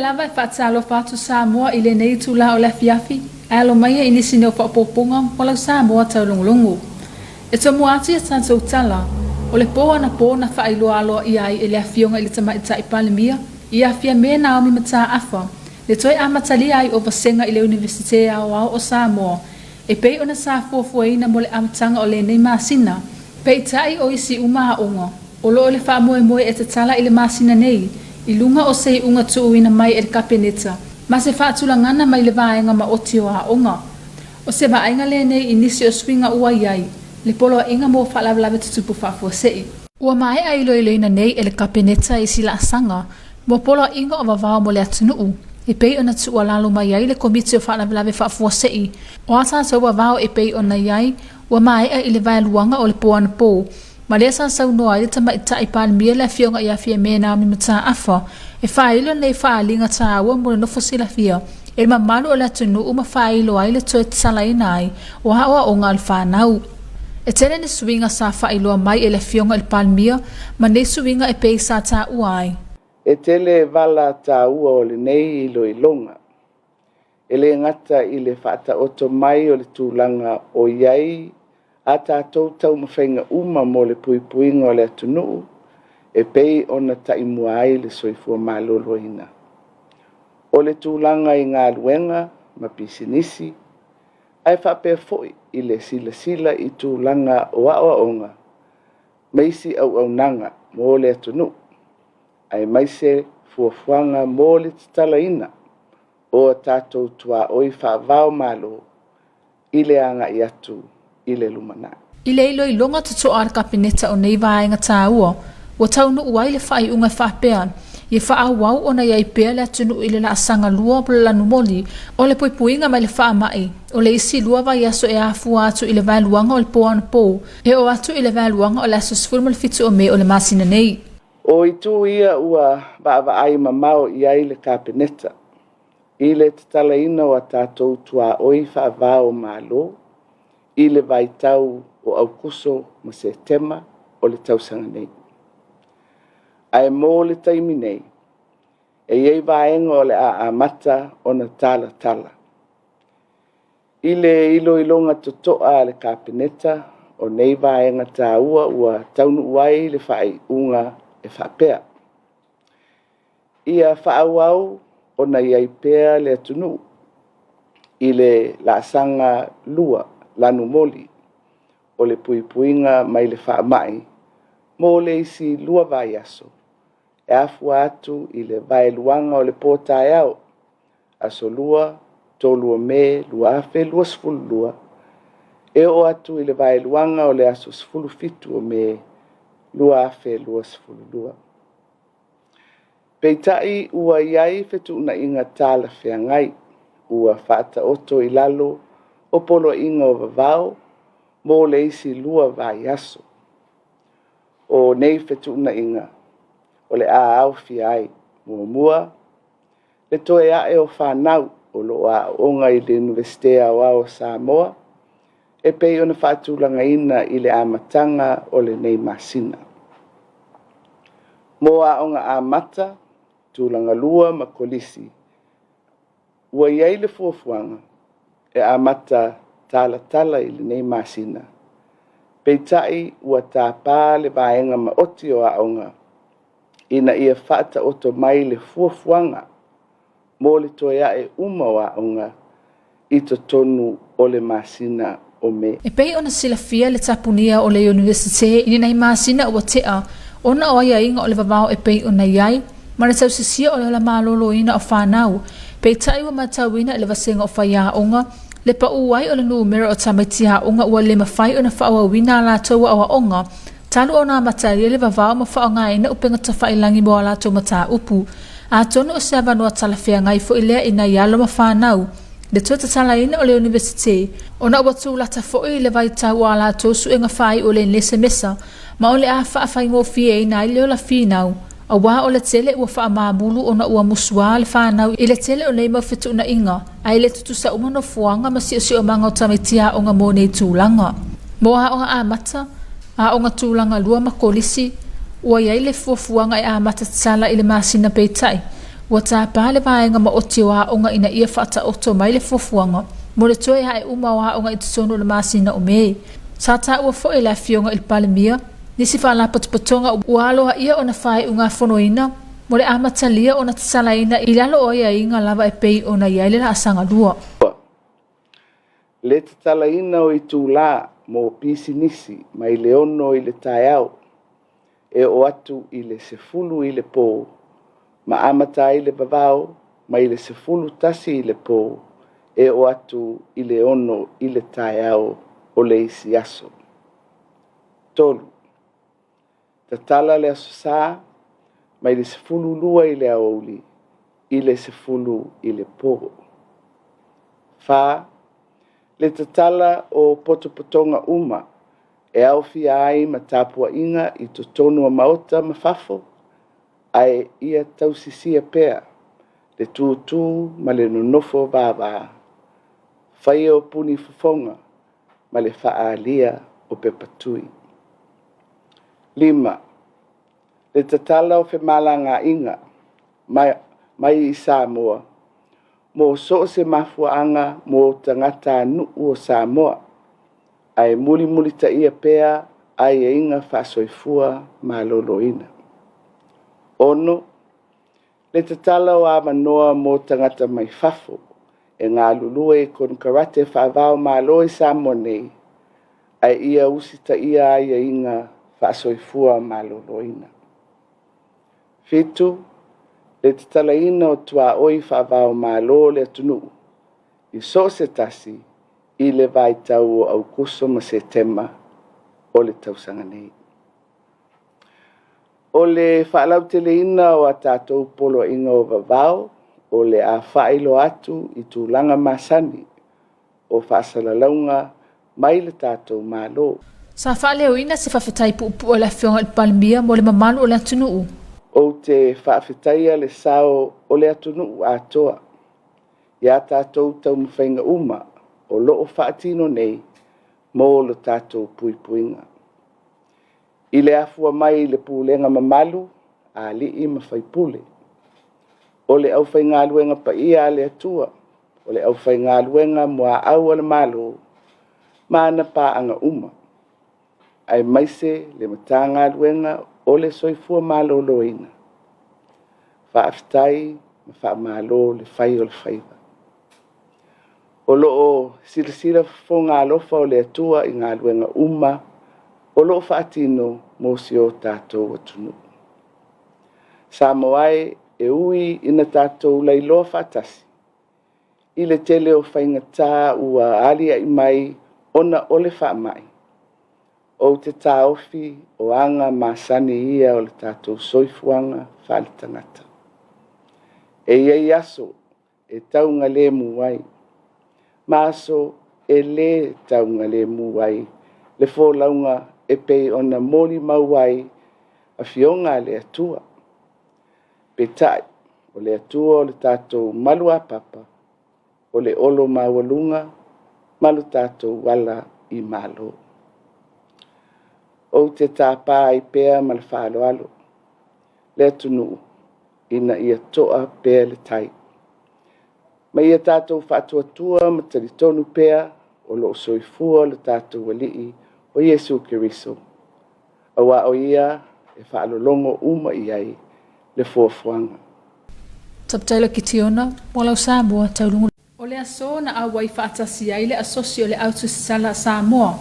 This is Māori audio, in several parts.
lava e whaatalo whātu Samoa i le nei tūla o le fiafi, a alo mai e inisi neo whaapopunga o lau Samoa Taulogologo. E tō muati e tātou tala, o le pōa na pō na whaailoa aloa i ai e le awhionga i le tamaita i palemia, i awhia me Naomi mata awha, le toi amatali ai o vasenga i le Universite ao o Samoa, e pei ona sa fuafuaina mo le amatanga o le nei masina, pei tai o isi umaha onga, o lo le wha moe e te tala i le masina nei, i lunga o sei unga tuuina mai e le kapeneta, ma se whaatulangana mai le vaenga ma oti o a onga. O se vaenga le nei inisi o swinga ua iai, le polo inga mo whaalawalawe tutupu whaafua sei. Ua mai ai loiloina nei e le kapeneta i sila asanga, mo polo inga o wawao mo le atunuu, e pei ona tua lalo mai ai le komiti o whaalawalawe whaafua sei, o ata sa wawao e pei ona iai, ua mai ai le vai luanga o le poana po, ma lea sa sau noa i le tamaita i palemia le awhionga i awhia me Naomi mata awha, e whailo nei whaalinga ta aua mo le nofo sila fia, e le mamalu o le atunuu ma whailo ai le toe tsala ina ai, o hawa o ngā le whanau. E tele ne suinga sa whailoa mai e le awhionga i palemia, ma nei suinga e pei sa ta ua ai. E tele vala ta ua o le nei ilo ilonga. E le ngata i le whaata oto mai o le tūlanga o iai, a tātou tau mawhainga uma mo le puipuinga o le atunuu, e pei ona taimua ai le soifua maloloina. O le tūlanga i ngā luenga, ma pisinisi, ai whapea foi i le sila i tūlanga o aonga, maisi au nanga mo le atunuu, ai maise fuafuanga mo le titalaina, o tātou tua oi whaavao malo, i le anga i atu, I le lumana. I le ilo i longa tuto ar kapeneta o nei vaenga tā ua, wa taunu uai le whai unga whapea, i wha wau ona iai pea le atunu i le la asanga lua po le lanu moli, o le puipuinga mai le wha mai, o le isi lua vai aso e afu atu i le vai luanga o le poana po, e o atu i le vai luanga o le aso sfurma le fitu o me o le masina nei. O i tu ia ua baava ai mamao i ai le kapeneta, i le tatalaina o a tātou tua oi whaavao malo, I le vai tau o aukuso ma se tema o le tausanga nei. Ai mō le taimi nei, e iei vaenga o le a mata o na tala. I le ilo ilonga totoa le kapeneta o nei vaenga tā ua taunu uai le whai unga e whapea. Ia whaawau o na iei pea le atunu, I le lasanga lua, lanu moli, o le puipuinga mai le whaamai, mo le isi lua vai aso, e afu atu I le vai luanga o le pōtai au, aso lua, tolua me, lua afe, lua sfulu lua, e o atu I le vai luanga o le aso sfulu fitu o me, lua afe, lua sfulu lua. Peitai ua iai fetu na inga tala whiangai, ua whaata oto I lalo, o polo inga o vavao, mo le isi lua vai aso. O nei whetuna inga, o le a au fiai, mua, le toe ae o whanau, o lo a onga I le Universite o Samoa, e pei ona whaatulanga ina I le amatanga o le nei masina. Mo a onga amata, tūlanga lua ma kolisi, ua iai le fuafuanga, e amata tala I le nei masina. Peitai ua tāpā le vaenga ma oti o aonga, ina ia whaata oto mai le fuafuanga, mo le toea e uma o aonga, I to tonu o le masina o me. E pei ona sila fia le tapunia o le Universite I nei masina o tea, ona o ia inga o le vavao e pei ona iai, ma le tausisia o le la malolo ina o whanau, peitai ua matauina le vasenga o whaia onga, le pa uai o le numero o tamaitia onga ua le mawhai o na whaawawina la taua awa onga, talu o na mataria le vavao ma whaonga ina upenga ta whailangi mo la tau mata upu, a tono o seva noa talawhia ngai fo ilea ina ialo ma whanau, le tuata tala ina o le Universite, o na ua tu lata fo I le vai tau a la tau su inga whai o le nese mesa, ma o le a whaafai ngō fie ina I leo la whinau, a wā o le tele ua wha mamulu o na ua musua le whanau I le tele o nei mawhitu na inga, a I le tutu sa umano fuanga ma si o manga o tamitia o nga mo nei tūlanga. Mo a onga a mata, a onga tūlanga lua ma kolisi, ua iai le fuafuanga I a mata tsala I le masina peitai, Ua tāpā le vaenga ma o te wāonga ina ia whaataoto mai le fofuanga, mo le toe hae uma wāonga i tutono le masina o me. Sa tā ua fo e la fionga il palemia, nisi whaala patupatonga ua aloha ia o na whae unga whonoina, mo le amatalia o na tasalaina i lalo o ia inga lava e pei o na iaile la asanga lua. Le tasalaina o i tūlā mo pisi nisi mai le ono i le taiao, e o atu i le sefulu i le pō, ma amata i le vavao, ma i le sefulu tasi i le pō, e o atu i le ono i le taiao o le isi aso. Tolu, tatala le aso sā, ma i le sefulu lua i le aoli, i le sefulu i le pō. Fā, le tatala o potopotonga uma, e au fia ai ma tāpua inga i to tonu a maota ma fafo, ai ia tausisia pea, le tūtū ma le nonofo vāvā. Whai o puni fufonga, ma le whaalia o pepatui. 5. Le tatala o whemalanga inga, mai i Samoa, mo so se mafuanga mo tangata nuu o Samoa, ai muli ta ia pea ai e inga whasoifua ma loloina. Ono, le tatala o amanoa mo tangata mai fafo, e ngā lulue e kon karate whaavao ma loi Samoa nei, ai ia usita ia ai e inga whasoifua ma loloina. 7. Le tatalaina o tua oi whaavao ma lo le atunu, i so se tasi, i le vai tau o au kuso ma se tema o le tausanga nei. O le whaalau te leina o a tātou polo inga o vavao, o le a whailo atu i tūlanga masani, o whaasalalaunga mai le tātou malo. Sa whaaleo ina se whawhetai puupu o le whionga il palemia mo le mamalu o le atunuu. O te whaafetaia le sao o le atunuu atoa. Ia tātou tau mwhainga uma o loo whaatino nei mo lo tātou puipuinga. I le afua mai le pūlenga mamalu a li i mawhaipule. O le au whainga luenga pa ia le atua. O le au whainga luenga mua au ala malo maana paanga uma. Ai maise le matanga luenga o le soifua malo loina. Whaaftai ma wha malo le whai o le whaiva. O loo silasila fonga alofa o le atua i ngā luenga uma, o loo whaatino mo si o tātou atunu. Samoai e ui ina tātou leiloa whaatasi. I le tele o whainga tā ua alia i mai ona ole wha mai. O te tā ofi o anga masani ia o le tātou soifuanga whaali tangata. E iei aso e taunga le muai. Maso e le taunga le muai. Le fōlaunga e pei ona moli mauai a fionga le atua. Petai o le atua o le tātou malua papa. O le olo mawalunga malu tātou wala i malo. O te tāpā i pēa ma le whaaloalo. Le atunu ina ia toa pēa le tai. Ma ia tātou whaatuatua ma tari tonu pēa o lo soifua le tātou walii o Yesu Kiriso. Awa o ia e whaalolongo uma i ai le fuafuanga. Taptaila ki tiona, mo lau Samoa taulungu. O le aso na awai whaatasi ai le asosi o le autusitala Samoa,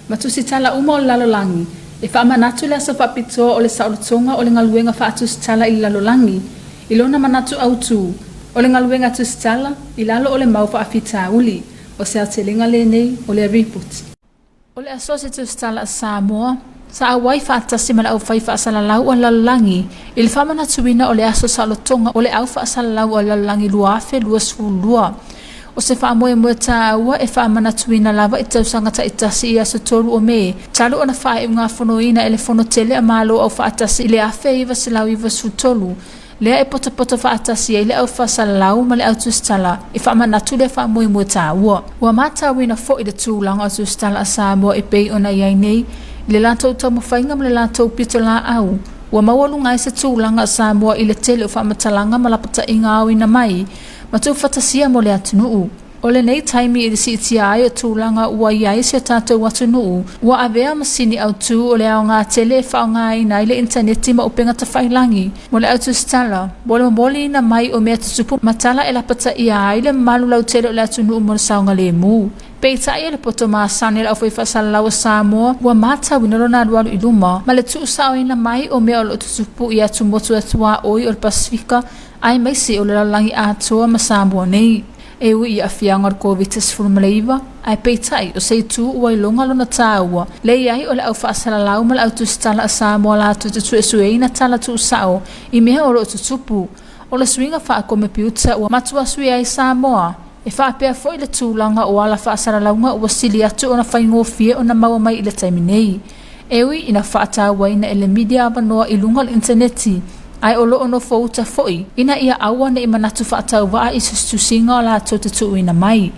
ma tusitala uma o le lalolangi, e whaamanatu le asa whapitoa o le saolotonga o le ngaluenga whaatusitala i lalolangi, i lona manatu autu, o le ngaluenga tusitala, i lalo o le mau whaafita uli, o se atelenga le nei o le riput. O le asosi tusitala Samoa, sa awai whaatasi mana au whai whaasalalau o lalolangi, i le whamanatuina o le aso saolotonga o le au whaasalalau o lalolangi luafe luasfulua, o se whaamoe mua tāua e whaamanatuina lava i tausanga ta itasi i aso toru o me. Talo o na whae unga whonoina e le whono tele a malo au whaatasi i le awhe iwa silau iwa sutolu. Lea e pota whaatasi e le au whaasalau ma le au tustala i whaamanatu le whaamoe mua tāua. Ua mātawina fo i le tūlanga au tustala a Samoa e pei ona iai nei, le lātou tau mawhainga ma le lātou pito la au, ua maualunga se tūlanga Samoa i le tele o whamatalanga malapata i ngāwi na mai, ma tū whatasia mo le atunuu. O le nei taimi i le si itia ai o tūlanga ua iai se tātou atunuu, ua avea masini au tū o le ao ngā tele e whao ngā i nai le interneti ma upenga ta whailangi, mo le autu stala, mo le mamoli na mai o mea tutupu matala e lapata i ai le malu lau tele o le atunuu mo le saunga le mū. Peita ia le poto maasane le au whaiwhasala o Samoa, ua mata winaro na alualu i luma, ma le tuu sao ina mai o mea o le tutupu i atu motu atua oi o le Pasifika, ai maisi o le laulangi atua ma Samoa nei. E ui i awhianga o COVID-19, ai peitai o seitu ua i longa lona tāua, le iai o le au whaasala lau ma le au tustala a Samoa la atu tutu e sueina tala tuu sao, i mea o lo tutupu, o le swinga wha kome piuta ua matua sui ai Samoa, e whaapea foi le tūlanga o ala whaasara launga ua sili atu o na whaingofie o na maua mai i le taiminei. Ewi ina whaatawa ina ele media abanoa i lunga le interneti, ai o loo no fouta foi, ina ia aua na ima natu whaatawa i sustusinga o la tutu ina mai.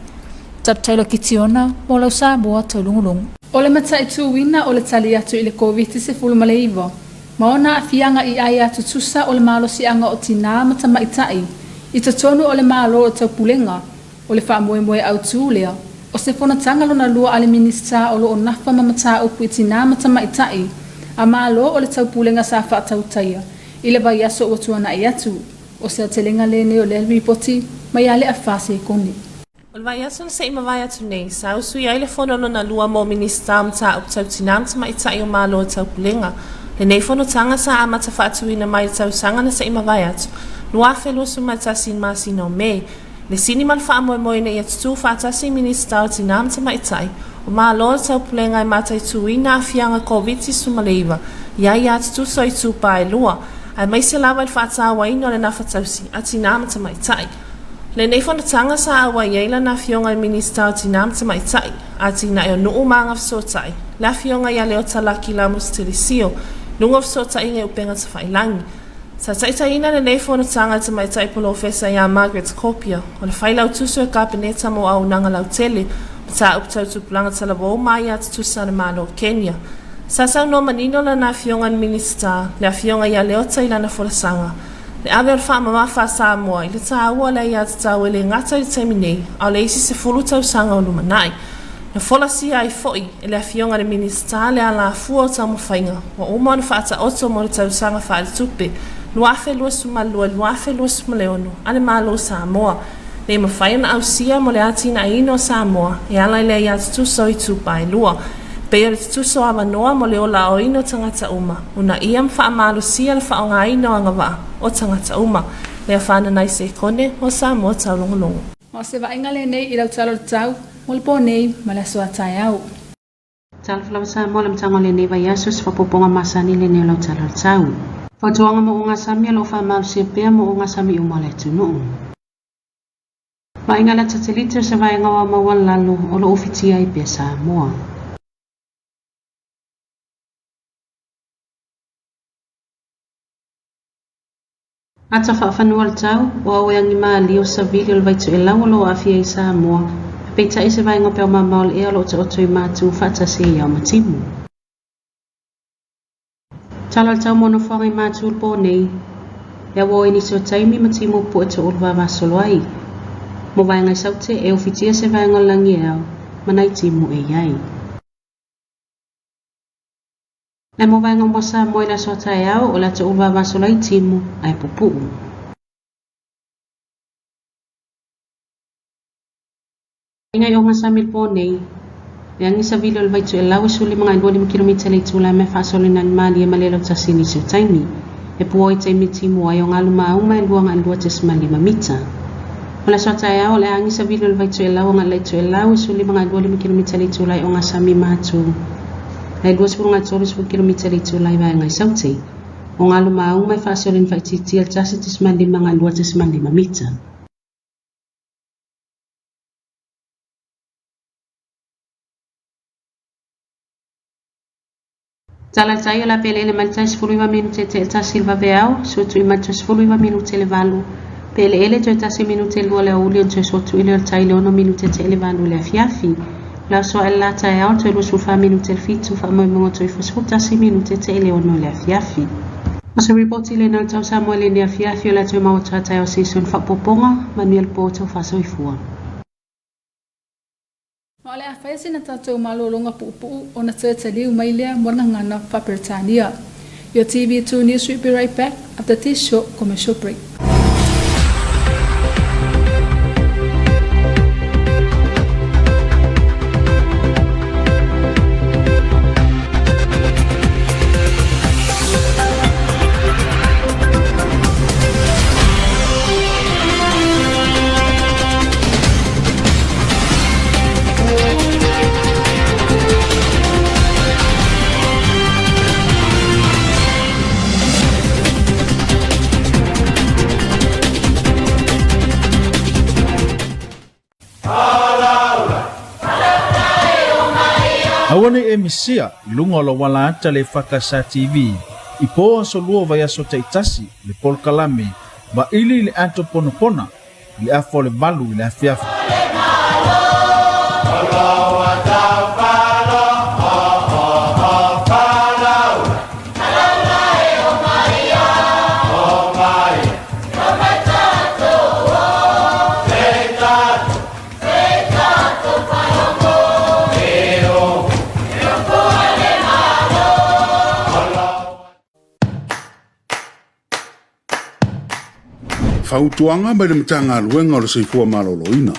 Taptailo kitiona, mo lau Samoa taulungulungu. O le matai tuwina o le tali atu i le COVID-19 maleiva, maona a fianga i ai atu tusa o le malo sianga o tina matamaitai, i tatonu o le malo o taupulenga, o le whaamoemoe au tūlea, o se whanatanga lona lua ale minista o loo nafa mamata upu i tina matamaitai, a malo o le taupulenga sa whaatautaia, i le vai aso o tuana i atu, o se atelenga lene o le ripoti, mai ale a whase e kone. O le vai aso na se ima vai atu nei, sa usui ai le whono lona lua mo minista amata upu tau tina matamaitai o malo o taupulenga, le nei whanotanga sa amata whaatuina mai tau sanga na se ima vai atu, nua whelua sumatasin masina o mei, le sini mal whaamoemoe na ia tutu whaatasi minista o tina matamaitai, o malo o taupulenga i matai tuina a fianga COVID-19 maleiva, ia ia tutu soi tupa e lua, ai mai se lawa i whaatawa ino le nafatausi a tina matamaitai. Le nei whanatanga sa awa iaila na fionga i minista o tina matamaitai, a tina e o nuu maanga fsotai, la fionga ia leo talaki la mustilisio, nunga fsotai nge upenga ta whailangi. Sa taitaina le nei whanatanga ta maitai polofesa ia Margaret Kopia, o le whailau tusu e kabineta mo au nanga lau tele, ta uptau tupulanga talabo mai atu tusa na malo Kenya. Sa sau no manino la na fionga ni minista, le fionga ia leo taila na whalasanga. Le ave al wha mamafa Samoa, le ta awa le ia tatau ele ngata i taiminei, au le isi se fulu tau sanga o lumanai. Na folasi ai foi, ele fionga ni minista le ala fua o tau mawhainga, wa uma na whaata oto mo le tau sanga whaale tupe, luafe lua sumalua, luafe lua sumaleonu, ane malo Samoa. Le mawhaina au sia mo le atina ino Samoa, e ala le ia tutuso i tupa e lua. Pea le tutuso awa noa mo le ola o ino tangata uma, una ia mwha amalo sia le wha o ngā ino anga wa o tangata uma, le a whana nai se kone o Samoa taulongolongo. O se wa inga le nei i lau talo tau, mo le po nei ma le soa tai au. Talo flawa Samoa le mtango le nei vai asus whapoponga masani le nei lau talo tau. Whatuanga mo o ngā sami alo wha malu se pea mo o ngā sami o male tunu. Wa inga le tatelita se vai ngawa mawan lalu o lo ofitia i pea Samoa. Ata whaafanua le tau, o au eangi maa lio sa vili o le vaitu e lau o lo afia i Samoa, peita i se vai ngopea o mamao le ea lo te oto i mātu whaata se i au matimu. Tala le tau mono whanga i mātu ulpo nei, ea wo ini so taimi matimu po e te ulwa vasolo ai. Mo vai ngai saute e ofitia se vai ngolangi eau, manai timu e iai. Le mo vai ngomosa mo ila so tae au o la te ulwa vasolo ai timu ai pupuu. Ingai o ngā samil po nei, le angi sa vilo le vaitu e lau e suli mga 2 kilomita le tula me whaasolo na mali e malelo tasini so taimi, e puo i taimi timu ai o ngā luma uma e luanga e lua tesima 5 mita. O la so tae au le angi sa vilo le vaitu e lau o ngā leitu e lau e suli mga 2 kilomita le tula o ngā sami mātu. Le 2 kilomita le tula i vai ngai saute, o ngā luma uma e whaasolo na whaititi al tasi tesima 5 mga 2 tesima 5 mita. Tala tayo la pele ele malta 10 minute te tasi va veao, so tu malta 10 minute le valu. Pele ele te tasi minute le wala uli te so tu ile tayo no minute te le valu le fiafi. La so ella tayo te lo su fa minute le fitu fa mo mo to fo tasi minute te le no le fiafi. Masa report ile na tau Samoa le nia fiafio la tau mawatata o season whapoponga Manuel Poto whasoifua. Ma ole a whaisi na tātou malolonga pupu o na tētaliu mai lea mwana ngana whaperetania. Your TV2 News will be right back after this short commercial break. Awane e misia lunga lo wala ata le EFKS TV ipo so luo vai aso taitasi le pol kalame ba ili le ato ponopona le afo le balu le afiafa Fautuanga mai le matanga luenga o le seifua maloloina.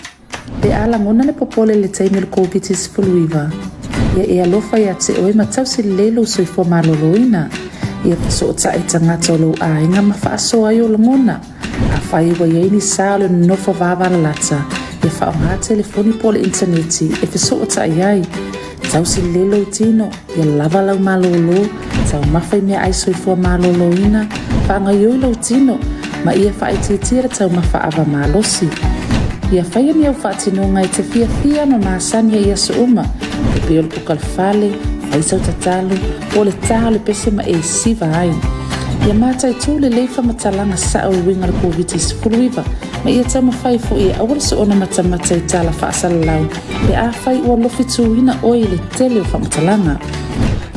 Te ala ngona le popole le taimi le Komiti Faamisionare. Ia e alofa ia te oe matau si lelo seifua maloloina. Ia so ta e tangata o lo a inga mawhaaso ai o langona. A whai wa ia ini saa le nofa vāwara lata. Ia whao ngā telefoni po le interneti e fiso ta iai. Tau si lelo i tino, ia lava lau malolo. Tau mawhai mea ai seifua maloloina. Whaanga ioi lau tino. Ma ia whaititira tau mawhaawa malosi. Ia whaia ni au whaatinonga i te fia ma maasania ia so uma. E peol pukalfale, whaisau tatalu, o le taha le pese ma e siva ai. Ia mātai tū le leifa matalanga sa au winga le Komiti Faamisionare. Ma ia tau mawhai fo ia awal so ona matamata i tala whaasala lau. Le a whai ua lofi tūina oi le tele o whamatalanga.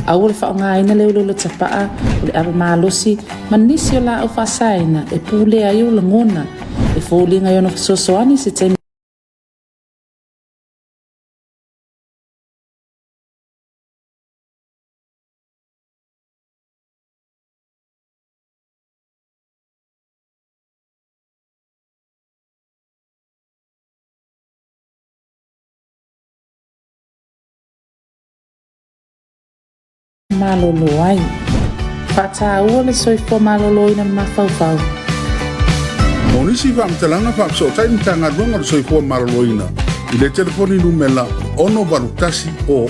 Awal whaonga ina leo le tapaa o le awa malosi manisi o la au whasaina e pūle ai o langona e fōlinga i ono fisosoani se taimi malolo ai. Whata ua le soifua malolo ina mawhauwhau. Monisi whamtalanga whapso tai mitanga luenga o le seifua maloloina. I le telefoni numela ono barutasi o.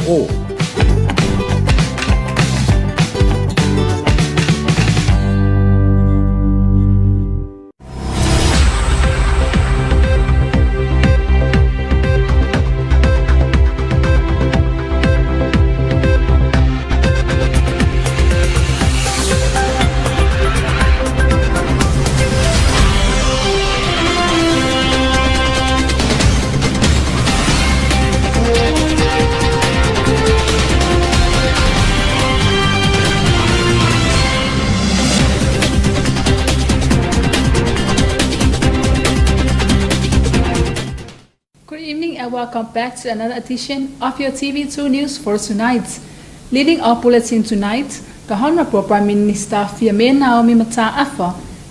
Welcome back to another edition of your TV2 News for tonight. Leading our bulletin tonight, the Honorable Prime Minister Fiamena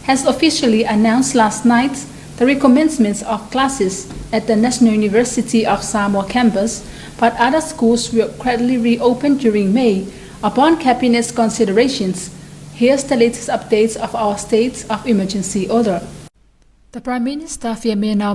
has officially announced last night the recommencement of classes at the National University of Samoa campus, but other schools will gradually reopen during May upon Cabinet's considerations. Here's the latest updates of our state of emergency order. The Prime Minister Fiamena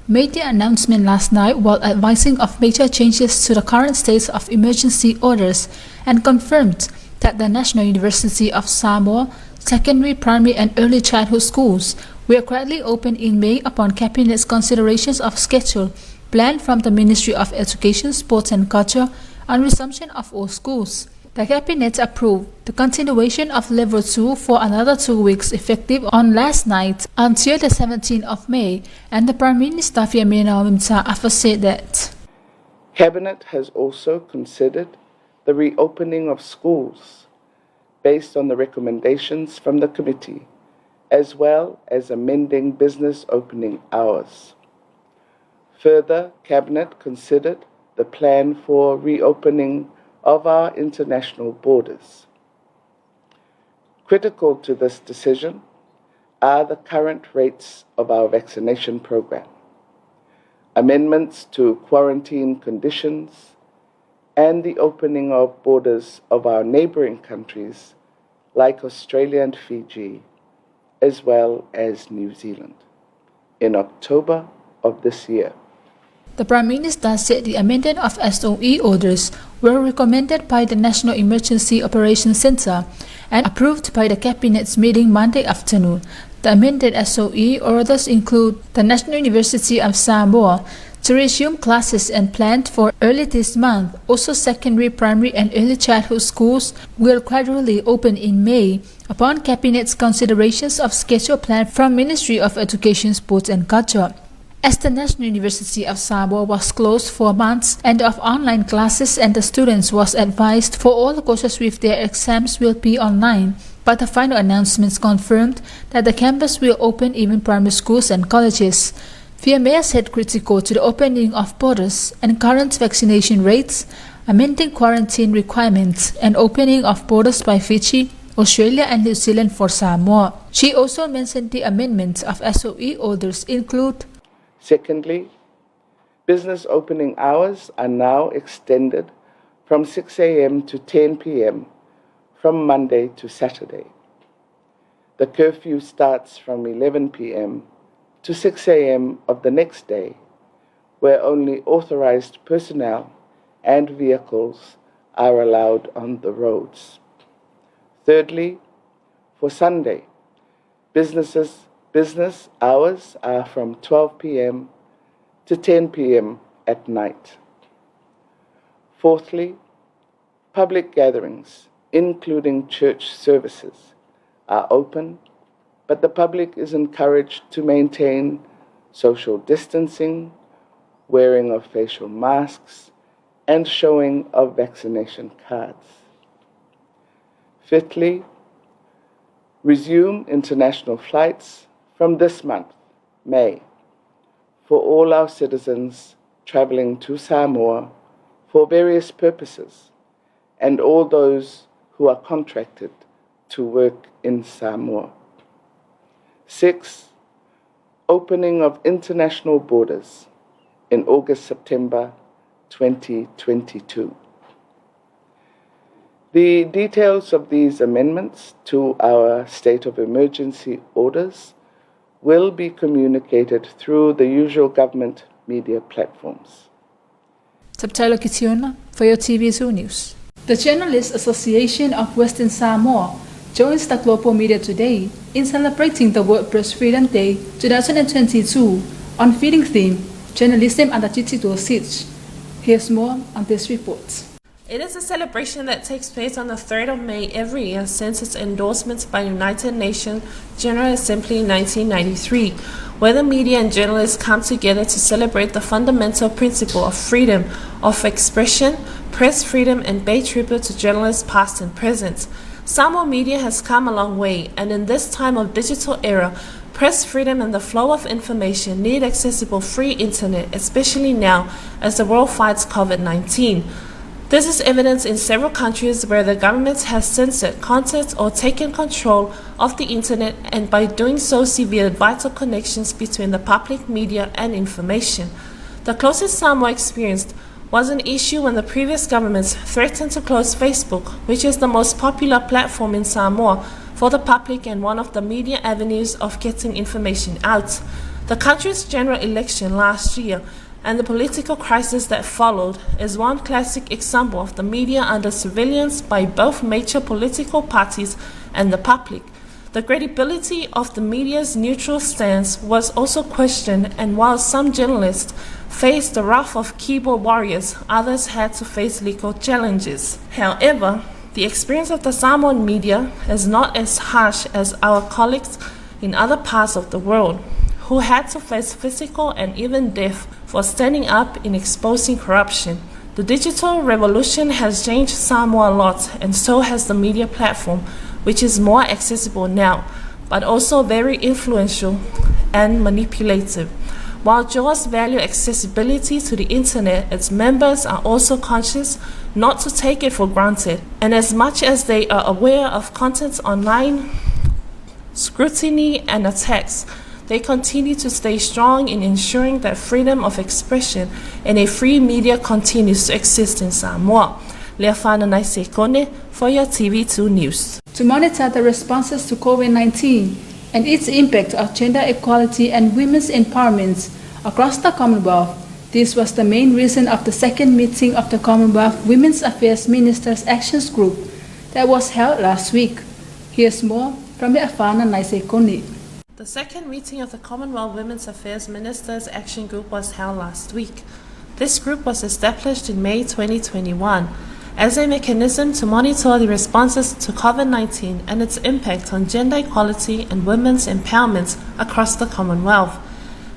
made the announcement last night while advising of major changes to the current state of emergency orders and confirmed that the National University of Samoa secondary, primary and early childhood schools will gradually open in May upon Cabinet's considerations of schedule planned from the Ministry of Education, Sports and Culture on resumption of all schools. The Cabinet approved the continuation of Level 2 for another 2 weeks effective on last night until the 17th of May, and the Prime Minister Fiamena said that Cabinet has also considered the reopening of schools based on the recommendations from the committee, as well as amending business opening hours. Further, Cabinet considered the plan for reopening of our international borders. Critical to this decision are the current rates of our vaccination program, amendments to quarantine conditions, and the opening of borders of our neighbouring countries like Australia and Fiji, as well as New Zealand, in October of this year. The Prime Minister said the amendment of SOE orders were recommended by the National Emergency Operations Centre and approved by the Cabinet's meeting Monday afternoon. The amended SOE orders include the National University of Samoa to resume classes and planned for early this month. Also, secondary, primary and early childhood schools will gradually open in May upon Cabinet's considerations of schedule plan from Ministry of Education, Sports and Culture. As the National University of Samoa was closed for months and of online classes, and the students was advised for all courses with their exams will be online, but the final announcements confirmed that the campus will open even primary schools and colleges. VMA said critical to the opening of borders and current vaccination rates, amending quarantine requirements and opening of borders by Fiji, Australia and New Zealand for Samoa. She also mentioned the amendments of SOE orders include: secondly, business opening hours are now extended from 6 a.m. to 10 p.m. from Monday to Saturday. The curfew starts from 11 p.m. to 6 a.m. of the next day, where only authorized personnel and vehicles are allowed on the roads. Thirdly, for Sunday, business hours are from 12 p.m. to 10 p.m. at night. Fourthly, public gatherings, including church services, are open, but the public is encouraged to maintain social distancing, wearing of facial masks, and showing of vaccination cards. Fifthly, resume international flights from this month, May, for all our citizens travelling to Samoa for various purposes, and all those who are contracted to work in Samoa. 6. Opening of international borders in August-September 2022. The details of these amendments to our state of emergency orders will be communicated through the usual government media platforms. Subtitle Kitiona for your TV2 News. The Journalists Association of Western Samoa joins the global media today in celebrating the World Press Freedom Day 2022 on feeding theme Journalism and the Digital Siege. Here's more on this report. It is a celebration that takes place on the 3rd of May every year since its endorsement by United Nations General Assembly in 1993, where the media and journalists come together to celebrate the fundamental principle of freedom of expression, press freedom, and pay tribute to journalists past and present. Samoa media has come a long way, and in this time of digital era, press freedom and the flow of information need accessible free internet, especially now as the world fights COVID-19. This is evident in several countries where the government has censored content or taken control of the internet, and by doing so severed vital connections between the public, media and information. The closest Samoa experienced was an issue when the previous governments threatened to close Facebook, which is the most popular platform in Samoa for the public and one of the media avenues of getting information out. The country's general election last year and the political crisis that followed is one classic example of the media under surveillance by both major political parties and the public. The credibility of the media's neutral stance was also questioned, and while some journalists faced the wrath of keyboard warriors, others had to face legal challenges. However, the experience of the Samoan media is not as harsh as our colleagues in other parts of the world, who had to face physical and even death for standing up in exposing corruption. The digital revolution has changed Samoa a lot, and so has the media platform, which is more accessible now, but also very influential and manipulative. While JAWS value accessibility to the internet, its members are also conscious not to take it for granted, and as much as they are aware of content online, scrutiny and attacks, they continue to stay strong in ensuring that freedom of expression and a free media continues to exist in Samoa. Leafana Naise Kone for your TV2 News. To monitor the responses to COVID-19 and its impact on gender equality and women's empowerment across the Commonwealth, this was the main reason of the second meeting of the Commonwealth Women's Affairs Ministers Actions Group that was held last week. Here's more from Leafana Naise Kone. The second meeting of the Commonwealth Women's Affairs Ministers Action Group was held last week. This group was established in May 2021 as a mechanism to monitor the responses to COVID-19 and its impact on gender equality and women's empowerment across the Commonwealth.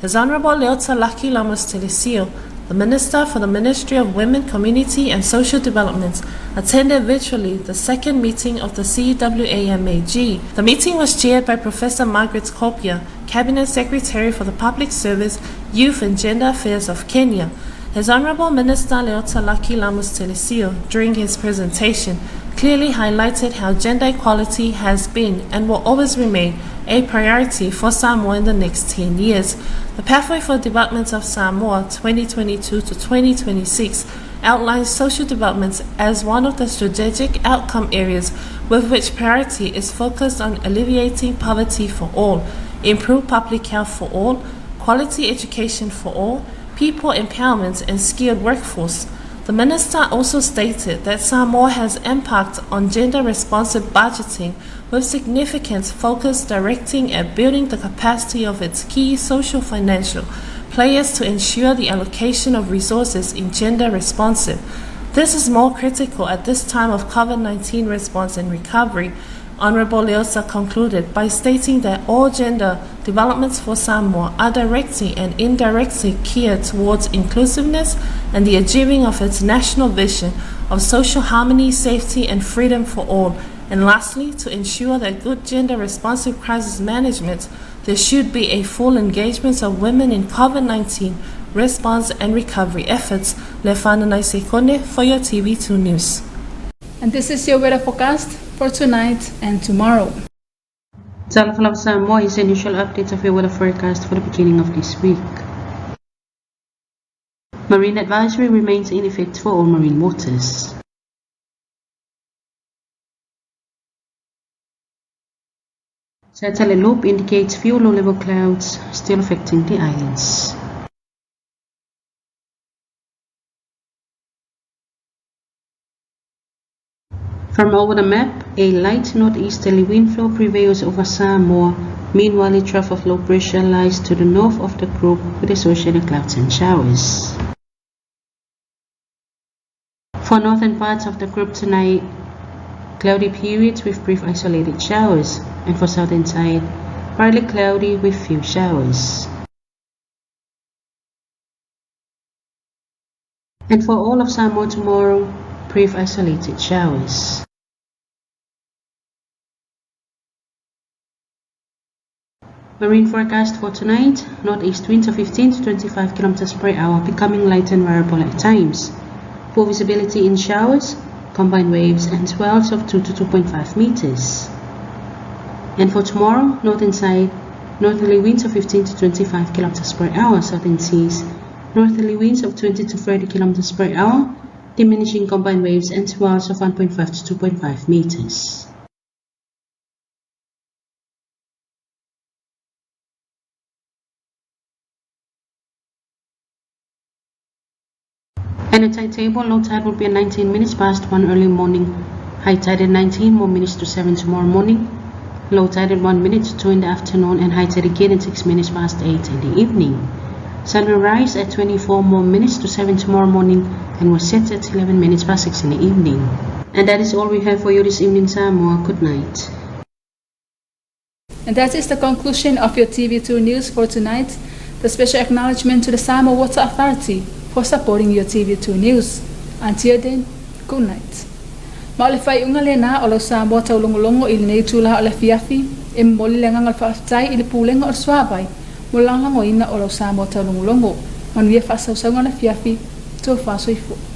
His Honourable Leota Laki Lamas Telesio, the Minister for the Ministry of Women, Community and Social Development, attended virtually the second meeting of the CWAMAG. The meeting was chaired by Professor Margaret Kopia, Cabinet Secretary for the Public Service, Youth and Gender Affairs of Kenya. His Honourable Minister Leota Laki Lamas Telesio, during his presentation, clearly highlighted how gender equality has been and will always remain a priority for Samoa in the next 10 years. The Pathway for Development of Samoa 2022 to 2026 outlines social development as one of the strategic outcome areas with which priority is focused on alleviating poverty for all, improve public health for all, quality education for all, people empowerment and skilled workforce. The Minister also stated that Samoa has embarked on gender-responsive budgeting with significant focus directing at building the capacity of its key social-financial players to ensure the allocation of resources in gender-responsive. This is more critical at this time of COVID-19 response and recovery. Honourable Leosa concluded by stating that all gender developments for Samoa are directly and indirectly geared towards inclusiveness and the achieving of its national vision of social harmony, safety and freedom for all. And lastly, to ensure that good gender-responsive crisis management, there should be a full engagement of women in COVID-19 response and recovery efforts. Leafana Naise Kone for your TV2 News. And this is your weather forecast for tonight and tomorrow. Taulogologo Samoa is the initial update of your weather forecast for the beginning of this week. Marine advisory remains in effect for all marine waters. Satellite loop indicates few low-level clouds still affecting the islands. From over the map, a light northeasterly wind flow prevails over Samoa. Meanwhile, a trough of low pressure lies to the north of the group with associated clouds and showers. For northern parts of the group tonight, cloudy periods with brief isolated showers, and for southern side, partly cloudy with few showers. And for all of Samoa tomorrow, brief isolated showers. Marine forecast for tonight, northeast winds of 15 to 25 km per hour, becoming light and variable at times. Poor visibility in showers, combined waves and swells of 2 to 2.5 meters. And for tomorrow, northern side, northerly winds of 15 to 25 km per hour, southern seas, northerly winds of 20 to 30 km per hour, diminishing combined waves and swells of 1.5 to 2.5 meters. And the tide table, low tide will be at 19 minutes past 1 early morning, high tide at 19 more minutes to 7 tomorrow morning, low tide at 1 minute to 2 in the afternoon, and high tide again at 6 minutes past 8 in the evening. Sun will rise at 24 more minutes to 7 tomorrow morning and will set at 11 minutes past 6 in the evening. And that is all we have for you this evening, Samoa. Good night. And that is the conclusion of your TV2 News for tonight. The special acknowledgement to the Samoa Water Authority for supporting your TV2 News. Until then, good night. Ma ole fai unga le na o lau Samoa taulongolongo i le nei tūlaha o le fiafi e moli le nganga le whaafitai i le pūlenga o le swabai mo langango ina o lau Samoa taulongolongo. Manuia whaasausanga le fiafi tō whaasoifo.